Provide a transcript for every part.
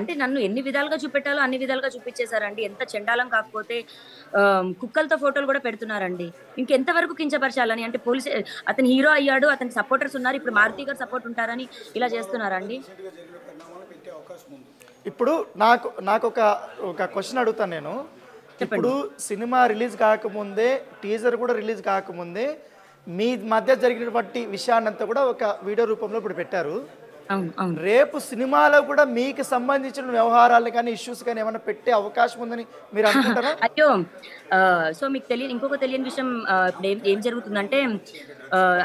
అంటే నన్ను ఎన్ని విధాలుగా చూపెట్టాలో అన్ని విధాలుగా చూపిచ్చేసారండి. ఎంత చెండాలం కాకపోతే కుక్కలతో ఫోటోలు గూడా పెడుతున్నారండి. ఇంకెంత వరకు కించపరచాలని? అంటే అతను హీరో అయ్యాడు. అతనికి సపోర్టర్స్ ఉన్నారు. ఇప్పుడు మారుతి గారు సపోర్ట్ ఉంటారని ఇలా చేస్తున్నారా అండి? ఇప్పుడు నాకొక క్వెషన్ అడుగుతాను నేను. ఇప్పుడు చెప్పండి. సినిమా రిలీజ్ కాకముందే, టీజర్ కూడా రిలీజ్ కాకముందే మీ మధ్య జరిగినటువంటి విషయాన్నంతా కూడా ఒక వీడియో రూపంలో ఇప్పుడు పెట్టారు. అవును. అవును. రేపు సినిమాలో కూడా మీకు సంబంధించిన వ్యవహారాలు కానీ, ఇష్యూస్ కానీ ఏమైనా పెట్టే అవకాశం ఉందని మీరు అనుకుంటారా? అయ్యో! సో, మీకు ఇంకొక తెలియని విషయం ఇప్పుడు ఏం జరుగుతుందంటే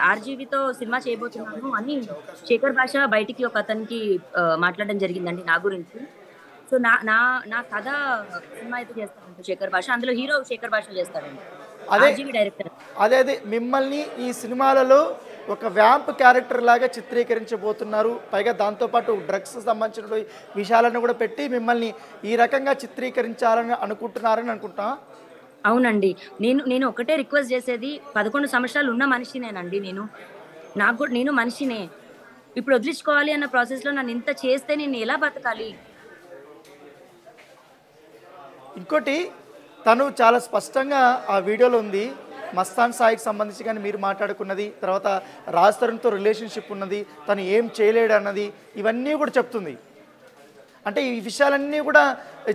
ఆర్‌జీవితో సినిమా చేయబోతున్నాను అని శేఖర్ భాష బయటికి ఒక అతనికి మాట్లాడడం జరిగిందండి నా గురించి. సో, నా నా నా కథ సినిమా అయితే చేస్తాడంట శేఖర్ భాష. అందులో హీరో శేఖర్ భాష చేస్తాడండి. అదే ఆర్‌జీవి డైరెక్టర్. అదే మిమ్మల్ని ఈ సినిమాలలో ఒక వ్యాంప్ క్యారెక్టర్ లాగా చిత్రీకరించబోతున్నారు. పైగా దాంతోపాటు డ్రగ్స్ సంబంధించిన విషయాలను కూడా పెట్టి మిమ్మల్ని ఈ రకంగా చిత్రీకరించాలని అనుకుంటున్నారని అనుకుంటా. అవునండి. నేను ఒకటే రిక్వెస్ట్ చేసేది 11 సంవత్సరాలు ఉన్న మనిషినేనండి నేను. నేను మనిషినే. ఇప్పుడు వదిలించుకోవాలి అన్న ప్రాసెస్‌లో నన్ను ఇంత చేస్తే నేను ఎలా బతకాలి? ఇంకోటి తను చాలా స్పష్టంగా ఆ వీడియోలో ఉంది. మస్తాన్ సాయికి సంబంధించి కానీ మీరు మాట్లాడుకున్నది, తర్వాత రాజ్ తరుణ్‌తో రిలేషన్‌షిప్ ఉన్నది, తను ఏం చేయలేడు అన్నది, ఇవన్నీ కూడా చెప్తుంది. అంటే ఈ విషయాలన్నీ కూడా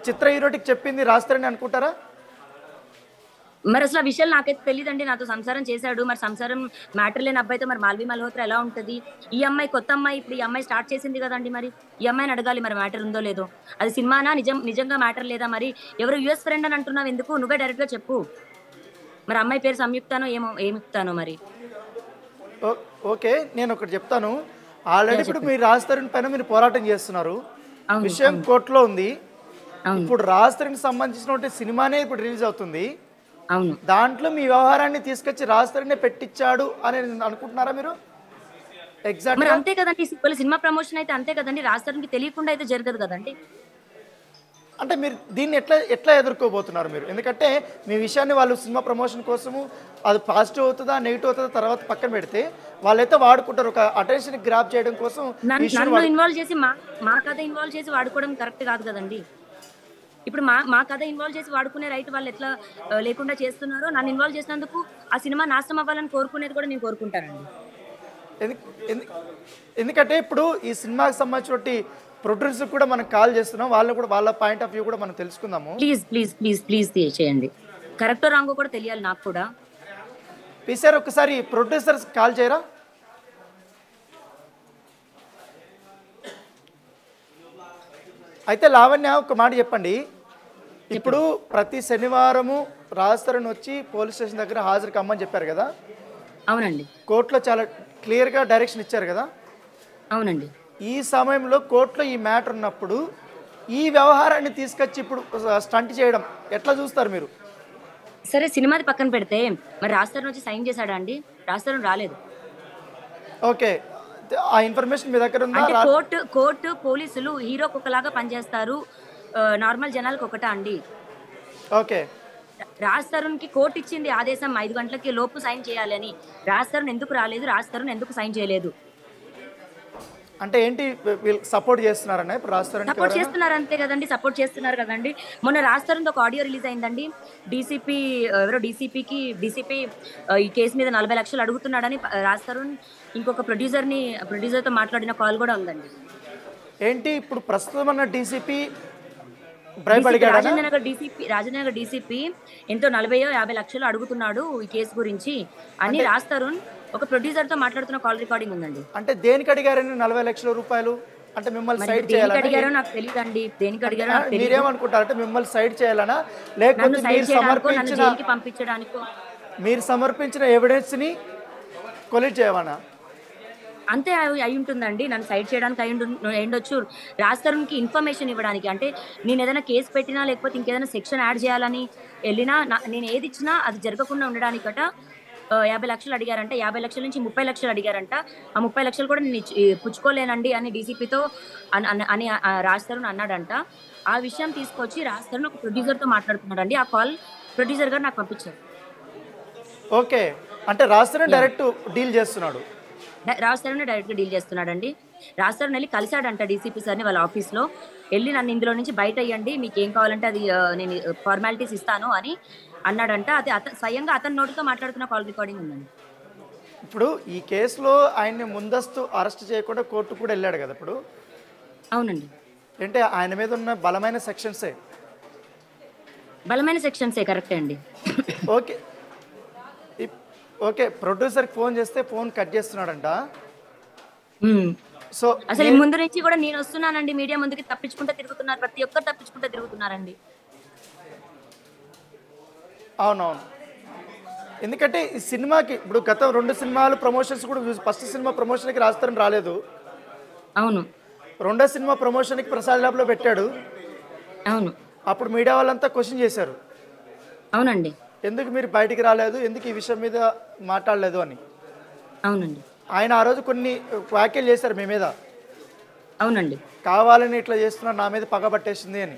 చిత్ర హీరోటికి చెప్పింది రాజ్ తరుణ్ అనుకుంటారా? మరసలు ఆ విషయాలు నాకైతే తెలీదండి. నాతో సంసారం చేశాడు. మరి సంసారం మ్యాటర్ లేని అబ్బాయితో మరి మాల్వి మల్హోత్రా ఎలా ఉంటది? ఈ అమ్మాయి కొత్త అమ్మాయి ఇప్పుడు ఈ అమ్మాయి స్టార్ట్ చేసింది గదండీ మరి. ఈ అమ్మాయిని అడగాలి మరి మ్యాటర్ ఉందో లేదో. అది సినిమానా? నిజంగా మ్యాటర్ లేదా మరి? ఎవరో యూఎస్ ఫ్రెండ్ అని అంటున్నావు ఎందుకు? నువ్వే డైరెక్ట్‌గా చెప్పు. మరి అమ్మాయి పేరు సంయుక్తానో ఏముక్తానో మరి. ఓకే. నేను ఒకటి చెప్తాను. ఆల్రెడీ ఇప్పుడు చెప్పండి. మీరు రాజ్ తరుణ్ పైన మీరు పోరాటం చేస్తున్నారు. అవును. విషయం అవును. కోర్టులో ఉంది. అవును. ఇప్పుడు రాజ్ తరుణ్‌కి సంబంధించినటువంటి సినిమానే ఇప్పుడు రిలీజ్ అవుతుంది. అవును. దాంట్లో మీ వ్యవహారాన్ని తీసుకొచ్చి రాజ్ తరుణే పెట్టించాడు అని అనుకుంటున్నారా మీరు? మరి ఎగ్జాక్ట్‌గా అంతే కదండీ. వాళ్ళ సినిమా ప్రమోషన్ అయితే అంతే కదండీ. రాజ్ తరుణ్‌కి తెలియకుండా అయితే జరగదు కదండీ. అంటే మీరు దీన్ని ఎట్లా ఎదుర్కోబోతున్నారు మీరు? ఎందుకంటే మీ విషయాన్ని వాళ్ళు సినిమా ప్రమోషన్ కోసము అది పాజిటివ్ అవుతుందా, నెగిటివ్ అవుతుందా తర్వాత పక్కన పెడితే వాళ్ళైతే వాడుకుంటారు. ఒక అటెన్షన్ గ్రాబ్ చేయడం కోసం ఈ విషయాన్ని నన్ను ఇన్వాల్వ్ చేసి మా కథ ఇన్వాల్వ్ చేసి వాడుకోవడం కరెక్ట్ కాదు కదండీ. ఇప్పుడు మా కథ ఇన్వాల్వ్ చేసి వాడుకునే రైట్ వాళ్ళు ఎట్లా లేకుండా చేస్తున్నారో నన్ను ఇన్వాల్వ్ చేసినందుకు ఆ సినిమా నాశనం అవ్వాలని కోరుకునేది కూడా నేను కోరుకుంటానండి. ఎందు- ఎందు- ఎందుకంటే ఇప్పుడు ఈ సినిమాకి సంబంధించినటువంటి ప్రొడ్యూసర్ కూడా మనం కాల్ చేస్తున్నాం. వాళ్ళని కూడా వాళ్ళ పాయింట్ ఆఫ్ వ్యూ కూడా మనం తెలుసుకుందాము. ప్లీజ్ చేయండి. కరెక్టో రాంగో కూడా తెలియాలి నాకు కూడా. పిసార్ ఒకసారి ప్రొడ్యూసర్స్ కాల్ చేయరా? అయితే లావణ్య ఒక మాట చెప్పండి. ఇప్పుడు ప్రతి శనివారము రాజ్ తరుణ్ వచ్చి పోలీస్ స్టేషన్ దగ్గర హాజరు కమ్మని చెప్పారు కదా. అవునండి. కోర్టులో చాలా క్లియర్గా డైరెక్షన్ ఇచ్చారు కదా. అవునండి. ఈ సమయంలో కోర్టులో ఈ మ్యాటర్ ఉన్నప్పుడు ఈ వ్యవహారాన్ని తీసుకొచ్చి ఇప్పుడు స్టంట్ చేయడం ఎట్లా చూస్తారు మీరు? సరే సినిమాది పక్కన పెడితే మరి రాజ్ తరుణ్ వచ్చి సైన్ చేశాడా అండి? రాజ్ తరుణ్ రాలేదు. ఓకే. ఆ ఇన్ఫర్మేషన్ మీ దగ్గర ఉందా? అంటే కోర్టు పోలీసులు హీరోకి ఒకలాగా పనిచేస్తారు. నార్మల్ జనాలకు ఒకటా అండి? ఓకే. రాజ్ తరుణ్‌కి కోర్టు ఇచ్చింది ఆదేశం 5 గంటలకి లోపు సైన్ చేయాలని. రాజ్ తరుణ్ ఎందుకు రాలేదు? రాజ్ తరుణ్ ఎందుకు సైన్ చేయలేదు? అంటే ఏంటి వీళ్ళు సపోర్ట్ చేస్తున్నారన్న ఇప్పుడు రాజ్ తరుణ్కి సపోర్ట్ ఎవరైనా? చేస్తున్నారు అంతే కదండీ. సపోర్ట్ చేస్తున్నారు కదండీ. మొన్న రాజ్ తరుణ్‌ది ఒక ఆడియో రిలీజ్ అయిందండి. డీసీపీ ఈ కేసు మీద 40 లక్షలు అడుగుతున్నాడని రాజ్ తరుణ్ ఇంకొక ప్రొడ్యూసర్‌తో మాట్లాడిన కాల్ కూడా ఉందండి. ఏంటి ఇప్పుడు ప్రస్తుతం ఉన్న డీసీపీ బ్రైబ్ అడిగాడనా? రాజేంద్రనగర్ డీసీపీ ఎంతో 40-50 లక్షలు అడుగుతున్నాడు ఈ కేసు గురించి అని అంటే రాజ్ తరుణ్ ఒక ప్రొడ్యూసర్‌తో మాట్లాడుతున్న కాల్ రికార్డింగ్ ఉందండి. అంటే దేనికి అడిగారని 40 లక్షల రూపాయలు? అంటే మిమ్మల్ని మరి సైడ్ దేనికి చేయాలనా? అడిగారో నాకు తెలీదండి. దేనికి అడిగారో నాకు తెలీదు. మీరేమనుకుంటారంటే మిమ్మల్ని సైడ్ చేయాలనా, నన్ను లేకపోతే సైడ్ చేయడానికో నన్ను జైలుకి పంపించడానికో మీరు సమర్పించిన ఎవిడెన్స్ని కొలిట్ చేయమనా? అంతే అయి ఉంటుందండి. నన్ను సైడ్ చేయడానికి అయ్యుండొచ్చు. రాజ్ తరుణ్‌కి ఇన్ఫర్మేషన్ ఇవ్వడానికి. అంటే నేను ఏదైనా కేసు పెట్టినా లేకపోతే ఇంకేదైనా సెక్షన్ యాడ్ చేయాలని ఎళ్ళినా నేను ఏది ఇచ్చినా అది జరగకుండా ఉండడానికట 50 లక్షలు అడిగారంట. 50 లక్షల నుంచి 30 లక్షలు అడిగారంట. ఆ 30 లక్షలు కూడా నేను పుచ్చుకోలేనండి అని డీసీపీతో అని రాజ్ తరుణ్ అన్నాడంట. ఆ విషయం తీసుకొచ్చి రాజ్ తరుణ్ ఒక ప్రొడ్యూసర్‌తో మాట్లాడుతున్నాడండి. ఆ కాల్ ప్రొడ్యూసర్ గారు నాకు పంపించారు. ఓకే. అంటే Raj Tarun yeah! Direct deal చేస్తున్నాడు. రాజ్ తరుణ్ డైరెక్ట్గా డీల్ చేస్తున్నాడండి. రాజ్ తరుణ్ వెళ్ళి కలిశాడంట డీసీపీ సార్ని వాళ్ళ ఆఫీస్లో. వెళ్ళి నన్ను ఇందులో నుంచి బయట అయ్యండి, మీకు ఏం కావాలంటే అది నేను ఫార్మాలిటీస్ ఇస్తాను అని అన్నాడంట. అది స్వయంగా అతని నోటితో మాట్లాడుతున్న కాల్ రికార్డింగ్ ఉందండి. ఇప్పుడు ఈ కేసులో ఆయన్ని ముందస్తు అరెస్ట్ చేయకుండా కోర్టు కూడా వెళ్ళాడు కదా ఇప్పుడు. అవునండి, అంటే ఆయన మీద ఉన్న బలమైన సెక్షన్సే. బలమైన సెక్షన్సే కరెక్టే అండి. ఓకే ఓకే, ప్రొడ్యూసర్కి ఫోన్ చేస్తే ఫోన్ కట్ చేస్తున్నాడంట. సో అసలు ఈ ముందు నుంచి కూడా నేను వస్తున్నానండి మీడియా ముందుకి, తప్పించుకుంటూ తిరుగుతున్నారు, ప్రతి ఒక్కరు తప్పించుకుంటూ తిరుగుతున్నారండి. అవునవును, ఎందుకంటే ఈ సినిమాకి ఇప్పుడు గత 2 సినిమాలు ప్రమోషన్స్ కూడా ఫస్ట్ సినిమా ప్రమోషన్కి రాజ్ తరుణ్ రాలేదు. అవును, రెండో సినిమా ప్రమోషన్కి ప్రసాద్ ల్యాబ్లో పెట్టాడు. అవును, అప్పుడు మీడియా వాళ్ళంతా క్వశ్చన్ చేశారు, అవునండి, ఎందుకు మీరు బయటికి రాలేదు, ఎందుకు ఈ విషయం మీద మాట్లాడలేదు అని. అవునండి, ఆయన ఆ రోజు కొన్ని వ్యాఖ్యలు చేశారు మీ మీద, అవునండి, కావాలని ఇట్లా చేస్తున్నారు, నా మీద పగబట్టేసింది అని.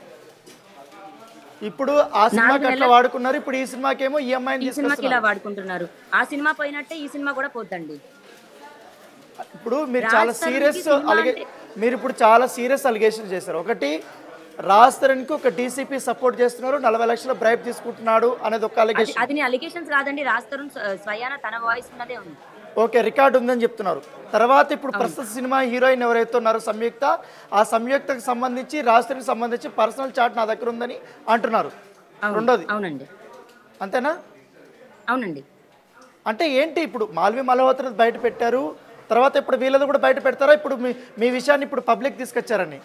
ఇప్పుడు ఆ సినిమాకి అట్లా వాడుకున్నారు, ఇప్పుడు ఈ సినిమాకేమో ఈ అమ్మాయిని ఈ సినిమాకి ఇలా వాడుకుంటున్నారు. ఆ సినిమా పోయినట్టే ఈ సినిమా కూడా పోద్దండి. ఇప్పుడు మీరు చాలా సీరియస్ మీరు ఇప్పుడు చాలా సీరియస్ అలిగేషన్ చేశారు. ఒకటి, రాజ్ తరుణ్కి ఒక డీసీపీ సపోర్ట్ చేస్తున్నారు, 40 లక్షల బ్రైబ్ తీసుకుంటున్నాడు అనేది ఒక అలిగేషన్. అది అలిగేషన్స్ కాదండి, రాజ్ తరుణ్ స్వయాన తన వాయిస్ ఉన్నదే ఉంది. ఓకే, రికార్డు ఉందని చెప్తున్నారు. తర్వాత ఇప్పుడు ప్రస్తుత సినిమా హీరోయిన్ ఎవరైతే ఉన్నారో సంయుక్త, ఆ సంయుక్తకు సంబంధించి రాజ్ తరుణ్కి సంబంధించి పర్సనల్ చాట్ నా దగ్గర ఉందని అంటున్నారు. రెండోది అవునండి, అంతేనా? అవునండి. అంటే ఏంటి, ఇప్పుడు మాల్వి మల్హోత్రా బయట పెట్టారు, తర్వాత ఇప్పుడు వీళ్ళది కూడా బయట పెడతారా, ఇప్పుడు మీ విషయాన్ని ఇప్పుడు పబ్లిక్ తీసుకొచ్చారని?